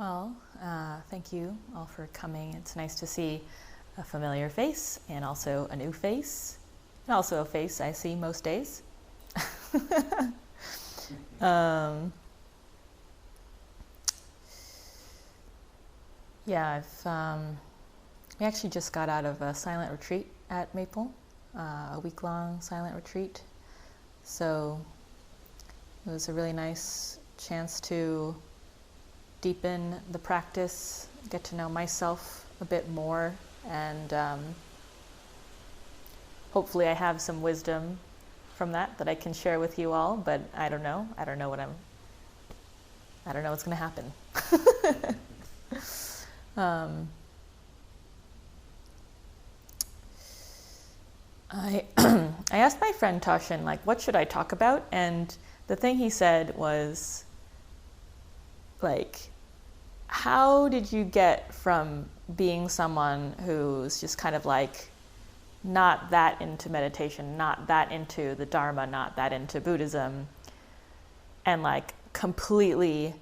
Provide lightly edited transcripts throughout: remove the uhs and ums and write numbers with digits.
Well, thank you all for coming. It's nice to see a familiar face and also a new face, and also a face I see most days. Yeah, we actually just got out of a silent retreat at Maple, a week-long silent retreat. So it was a really nice chance to deepen the practice, get to know myself a bit more, and hopefully I have some wisdom from that I can share with you all, but I don't know. I don't know what's going to happen. I I asked my friend Toshin, like, what should I talk about? And the thing he said was, like, how did you get from being someone who's just kind of like not that into meditation, not that into the Dharma, not that into Buddhism, and like completely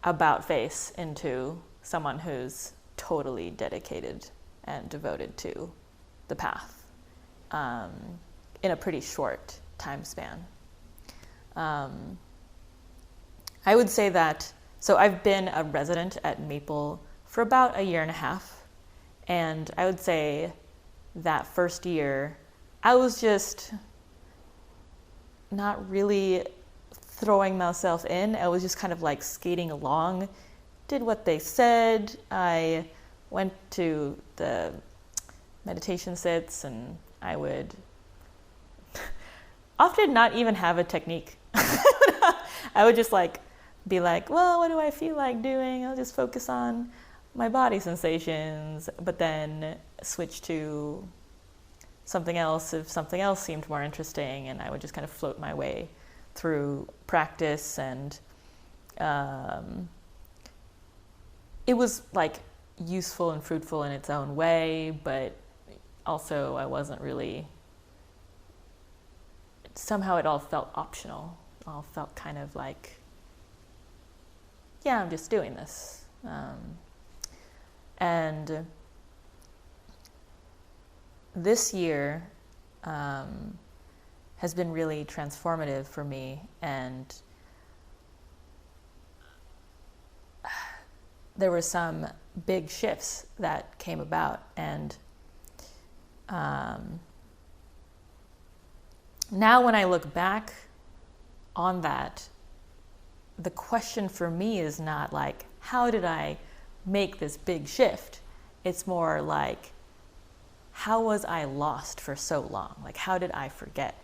about face into someone who's totally dedicated and devoted to the path in a pretty short time span? I would say that, so I've been a resident at Maple for about a year and a half, and I would say that first year I was just not really throwing myself in. I was just kind of like skating along, did what they said. I went to the meditation sits, and I would often not even have a technique. I would just like be like, well, what do I feel like doing? I'll just focus on my body sensations, but then switch to something else if something else seemed more interesting, and I would just kind of float my way through practice. And it was like useful and fruitful in its own way, but also I wasn't really, somehow it all felt optional. It all felt kind of like, yeah, I'm just doing this. And this year has been really transformative for me, and there were some big shifts that came about, and now when I look back on that, the question for me is not like, how did I make this big shift? It's more like, how was I lost for so long? Like, how did I forget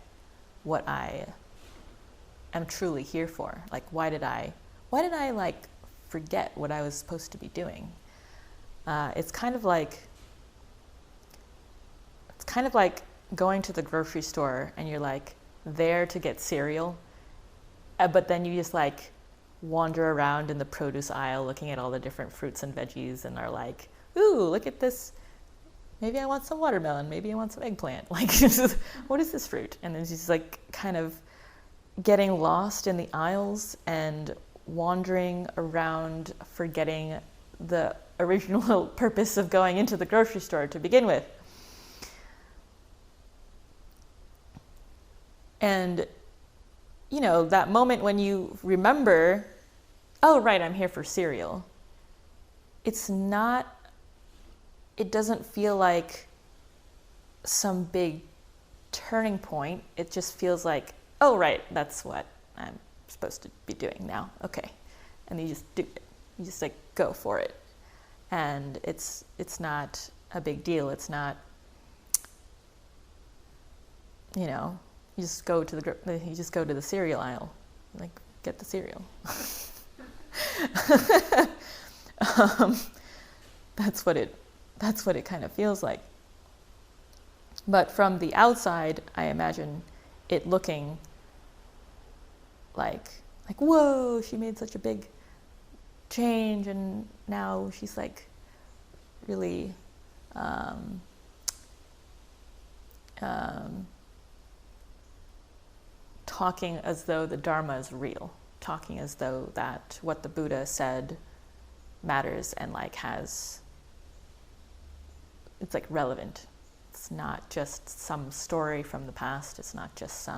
what I am truly here for? Like, why did I like forget what I was supposed to be doing? It's kind of like going to the grocery store and you're like there to get cereal, but then you just like wander around in the produce aisle looking at all the different fruits and veggies and are like, ooh, look at this. Maybe I want some watermelon. Maybe I want some eggplant. Like, what is this fruit? And then just like kind of getting lost in the aisles and wandering around, forgetting the original purpose of going into the grocery store to begin with. And, you know, that moment when you remember, oh, right, I'm here for cereal. It doesn't feel like some big turning point. It just feels like, oh, right, that's what I'm supposed to be doing now. Okay. And you just do it. You just like go for it. And it's not a big deal. It's not, you know, you just go to the cereal aisle, like get the cereal. That's what it kind of feels like. But from the outside, I imagine it looking like whoa, she made such a big change, and now she's like really talking as though the Dharma is real, talking as though that what the Buddha said matters and like it's like relevant. It's not just some story from the past. It's not just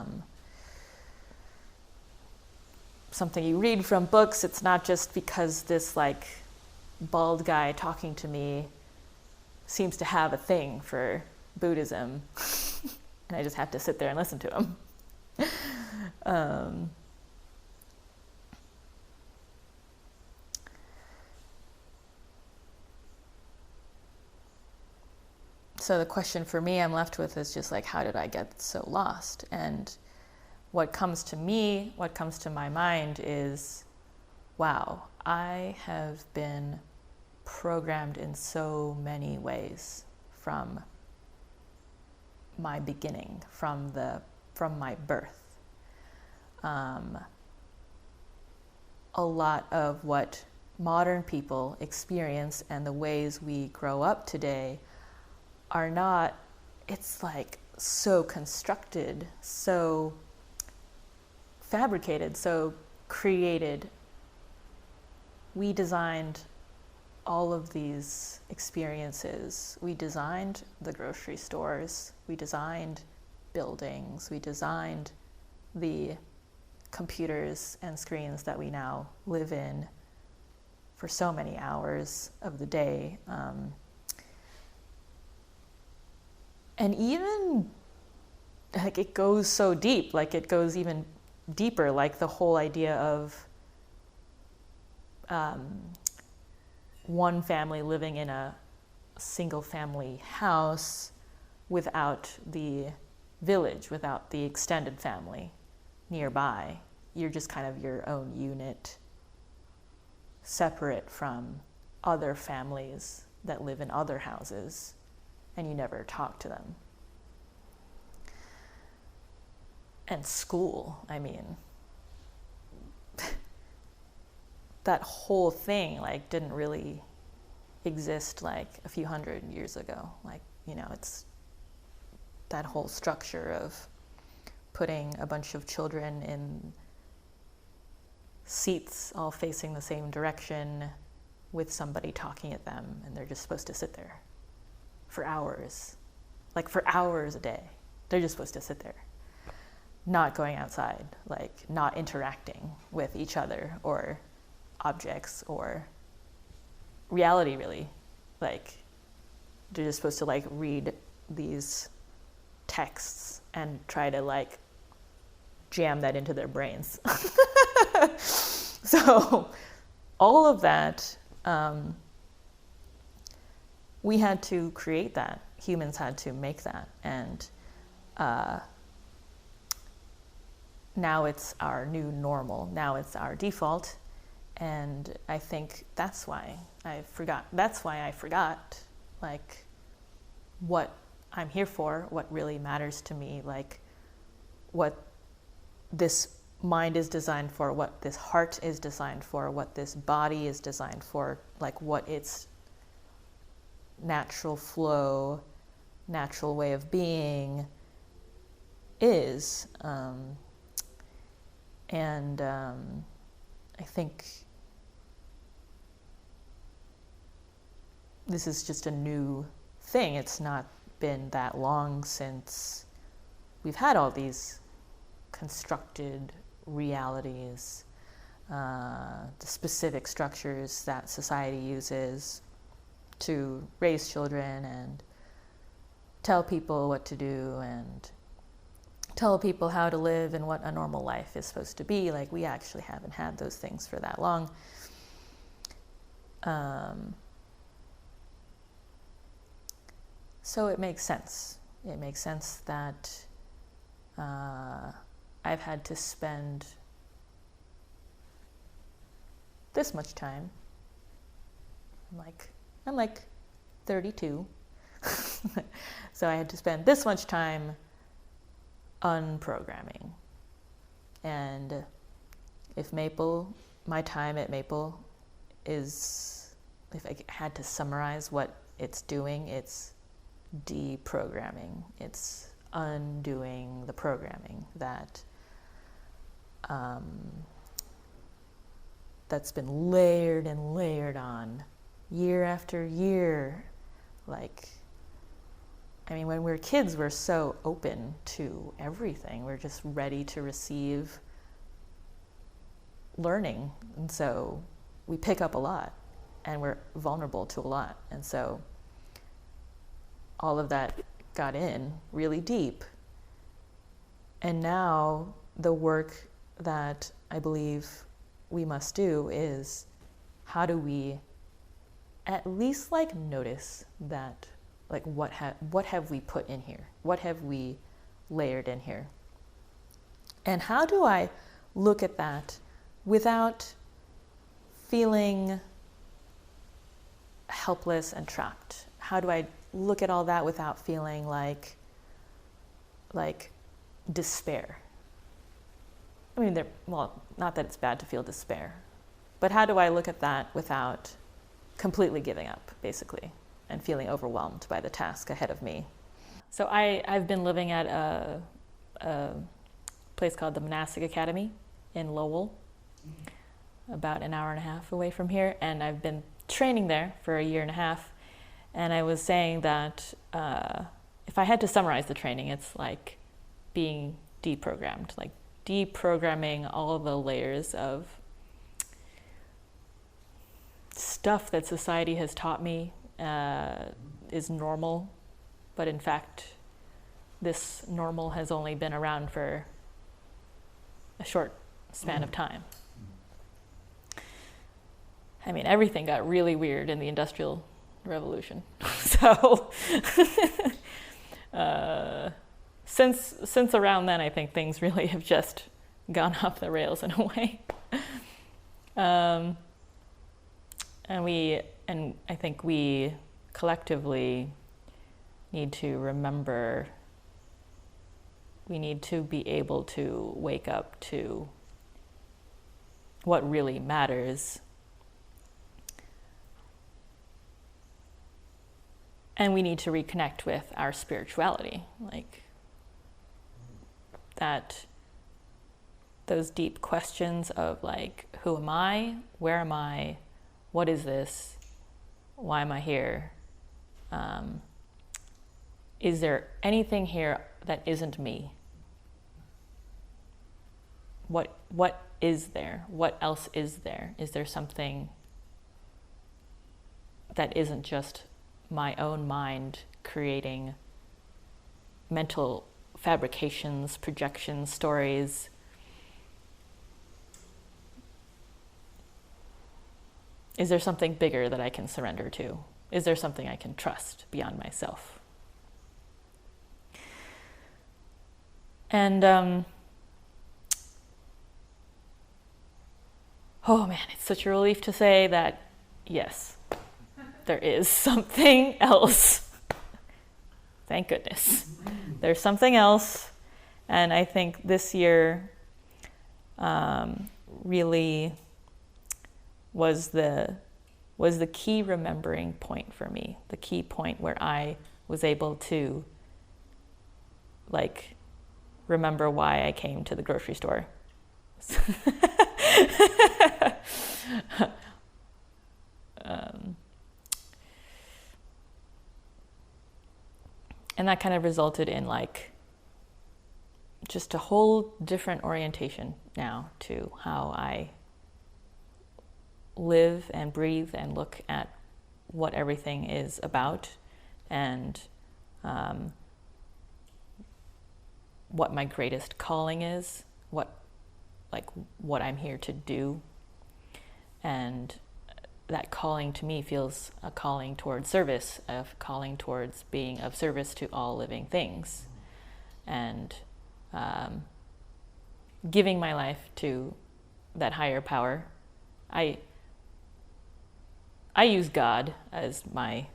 something you read from books. It's not just because this like bald guy talking to me seems to have a thing for Buddhism and I just have to sit there and listen to him. So the question for me I'm left with is just like, how did I get so lost? And what comes to my mind is, wow, I have been programmed in so many ways from my beginning, from my birth. A lot of what modern people experience and the ways we grow up today are not, it's like so constructed, so fabricated, so created. We designed all of these experiences. We designed the grocery stores, we designed buildings, we designed the computers and screens that we now live in for so many hours of the day. And even like it goes so deep, like it goes even deeper, like the whole idea of one family living in a single family house without the village, without the extended family nearby. You're just kind of your own unit, separate from other families that live in other houses, and you never talk to them. And school, I mean, that whole thing like didn't really exist like a few hundred years ago. Like, you know, it's that whole structure of putting a bunch of children in seats all facing the same direction with somebody talking at them, and they're just supposed to sit there for hours, like for hours a day. They're just supposed to sit there, not going outside, like not interacting with each other or objects or reality, really. Like they're just supposed to like read these texts and try to like jam that into their brains. So all of that, we had to create that. Humans had to make that. And now it's our new normal. Now it's our default. And I think that's why I forgot like what I'm here for, what really matters to me, like what this mind is designed for, what this heart is designed for, what this body is designed for, like what its natural flow, natural way of being is. I think this is just a new thing. It's not been that long since we've had all these constructed realities, the specific structures that society uses to raise children and tell people what to do and tell people how to live and what a normal life is supposed to be. Like, we actually haven't had those things for that long. So it makes sense. It makes sense that I've had to spend this much time. I'm like 32. So I had to spend this much time unprogramming. And if my time at Maple is, if I had to summarize what it's doing, it's deprogramming. It's undoing the programming that that's been layered and layered on year after year. Like, I mean, when we're kids, we're so open to everything. We're just ready to receive learning. And so we pick up a lot and we're vulnerable to a lot. And so all of that got in really deep. And now the work that I believe we must do is, how do we at least like notice that, like what have we put in here? What have we layered in here? And how do I look at that without feeling helpless and trapped? How do I look at all that without feeling like despair? I mean, well, not that it's bad to feel despair, but how do I look at that without completely giving up, basically, and feeling overwhelmed by the task ahead of me? So I've been living at a place called the Monastic Academy in Lowell, about an hour and a half away from here, and I've been training there for a year and a half. And I was saying that if I had to summarize the training, it's like being deprogrammed, like deprogramming all of the layers of stuff that society has taught me is normal, but in fact, this normal has only been around for a short span of time. I mean, everything got really weird in the Industrial Revolution. So since around then, I think things really have just gone off the rails in a way. And I think we collectively need to remember, we need to be able to wake up to what really matters. And we need to reconnect with our spirituality, like that, those deep questions of like, who am I? Where am I? What is this? Why am I here? Is there anything here that isn't me? What is there? What else is there? Is there something that isn't just my own mind creating mental fabrications, projections, stories? Is there something bigger that I can surrender to? Is there something I can trust beyond myself? And oh man, it's such a relief to say that yes, there is something else. Thank goodness. There's something else. And I think this year really was the key remembering point for me, the key point where I was able to like remember why I came to the grocery store. And that kind of resulted in like just a whole different orientation now to how I live and breathe and look at what everything is about, and what my greatest calling is, what I'm here to do. And that calling to me feels a calling towards service, a calling towards being of service to all living things, and giving my life to that higher power. I use God as my,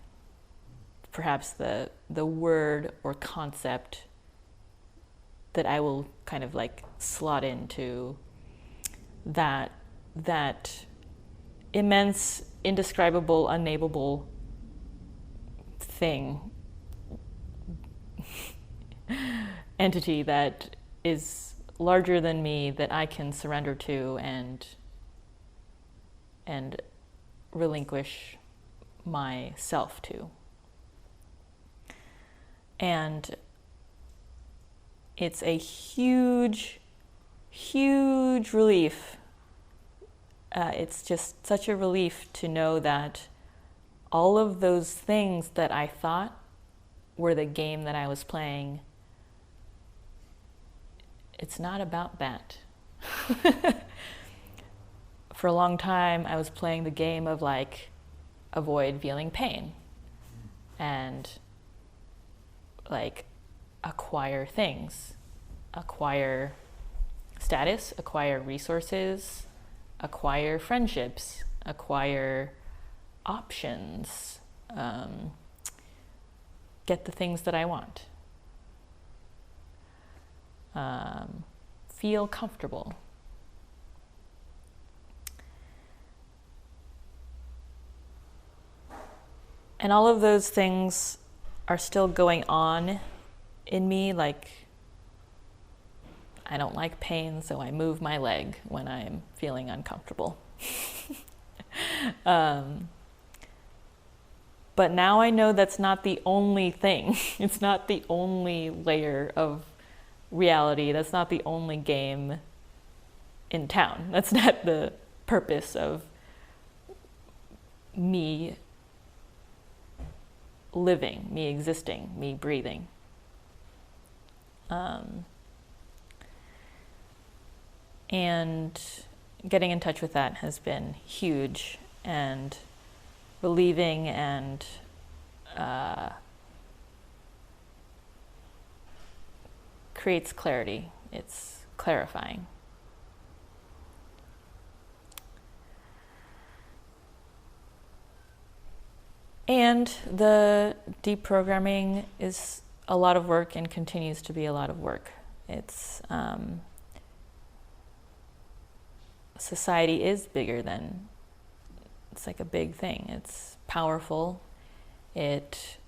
perhaps the word or concept that I will kind of like slot into that immense, indescribable, unnameable thing, entity that is larger than me, that I can surrender to and and relinquish myself to. And it's a huge, huge relief. It's just such a relief to know that all of those things that I thought were the game that I was playing, it's not about that. For a long time, I was playing the game of like, avoid feeling pain and like acquire things, acquire status, acquire resources, acquire friendships, acquire options, get the things that I want, feel comfortable. And all of those things are still going on in me. Like, I don't like pain, so I move my leg when I'm feeling uncomfortable. But now I know that's not the only thing. It's not the only layer of reality. That's not the only game in town. That's not the purpose of me living, me existing, me breathing. And getting in touch with that has been huge and relieving and creates clarity. It's clarifying. And the deprogramming is a lot of work and continues to be a lot of work. It's society is bigger than, it's like a big thing. It's powerful. It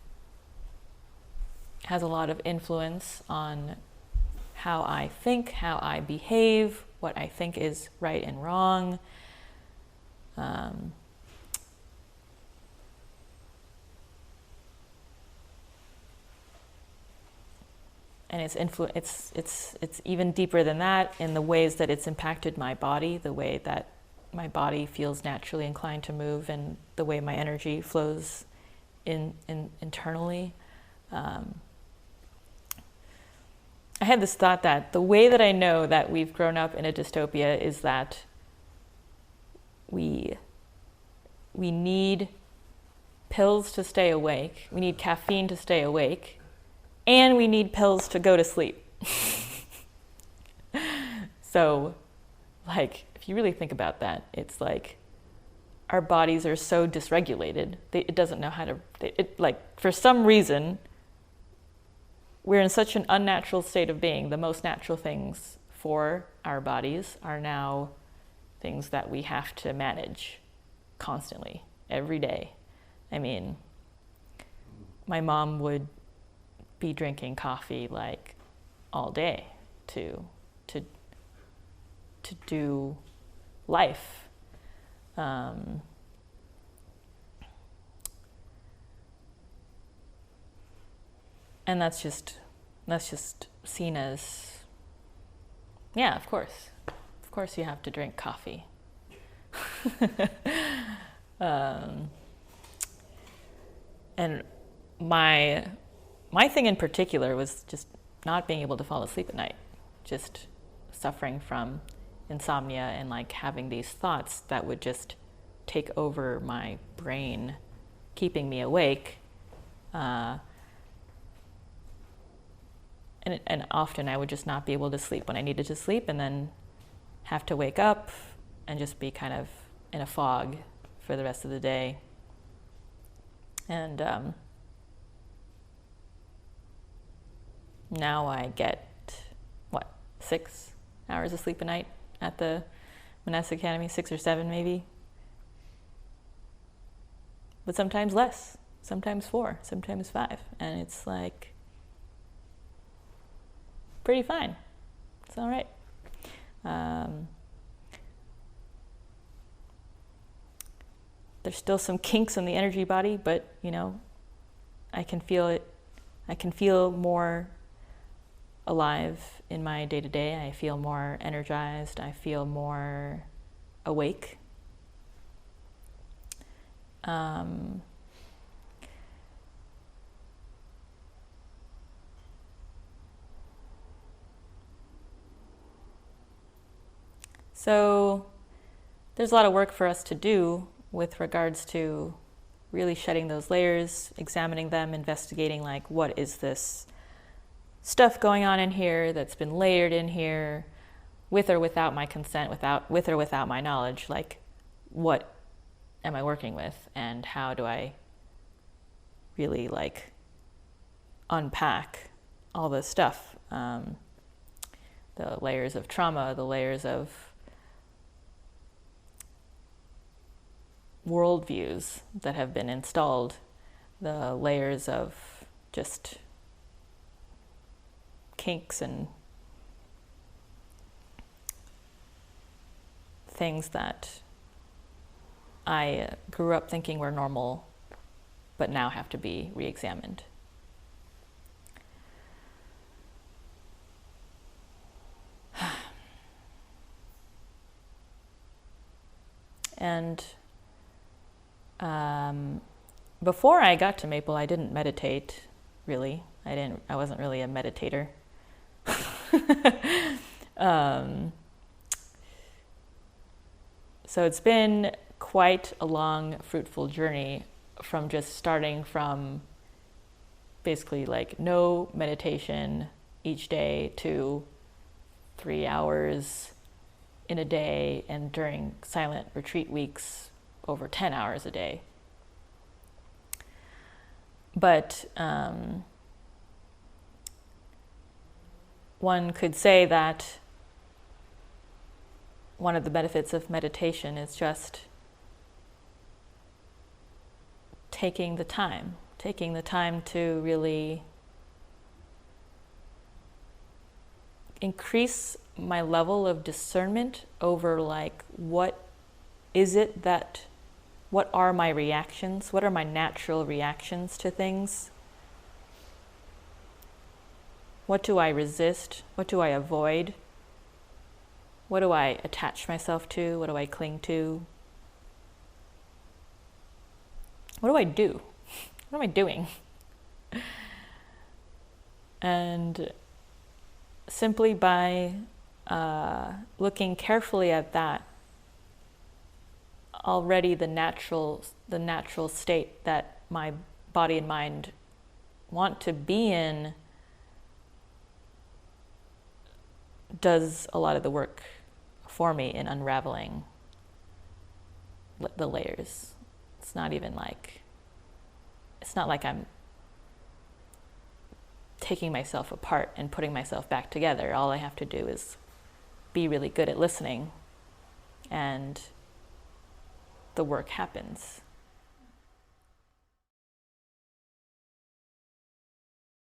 has a lot of influence on how I think, how I behave, what I think is right and wrong. And it's even deeper than that in the ways that it's impacted my body, the way that my body feels naturally inclined to move, and the way my energy flows internally. I had this thought that the way that I know that we've grown up in a dystopia is that we need pills to stay awake, we need caffeine to stay awake, and we need pills to go to sleep. So, like, if you really think about that, it's like our bodies are so dysregulated. It doesn't know how to, like, for some reason, we're in such an unnatural state of being. The most natural things for our bodies are now things that we have to manage constantly, every day. I mean, my mom would be drinking coffee like all day to do life. And that's just seen as, yeah, of course you have to drink coffee. And my thing in particular was just not being able to fall asleep at night, just suffering from insomnia and like having these thoughts that would just take over my brain, keeping me awake. And often I would just not be able to sleep when I needed to sleep, and then have to wake up and just be kind of in a fog for the rest of the day. And now I get, 6 hours of sleep a night at the Monastic Academy, 6 or 7 maybe. But sometimes less, sometimes 4, sometimes 5. And it's like pretty fine. It's all right. There's still some kinks in the energy body, but I can feel it. I can feel more alive in my day-to-day. I feel more energized. I feel more awake. So there's a lot of work for us to do with regards to really shedding those layers, examining them, investigating like, what is this stuff going on in here that's been layered in here with or without my consent, with or without my knowledge, like what am I working with, and how do I really like unpack all this stuff, the layers of trauma, the layers of worldviews that have been installed, the layers of just kinks and things that I grew up thinking were normal, but now have to be re-examined. And before I got to Maple, I didn't meditate, really. I wasn't really a meditator. So it's been quite a long, fruitful journey from just starting from basically like no meditation each day to 3 hours in a day, and during silent retreat weeks, over 10 hours a day. But one could say that one of the benefits of meditation is just taking the time to really increase my level of discernment over like, what are my reactions? What are my natural reactions to things? What do I resist? What do I avoid? What do I attach myself to? What do I cling to? What do I do? What am I doing? And simply by looking carefully at that, already the natural state that my body and mind want to be in does a lot of the work for me in unraveling the layers. It's not like I'm taking myself apart and putting myself back together. All I have to do is be really good at listening, and the work happens.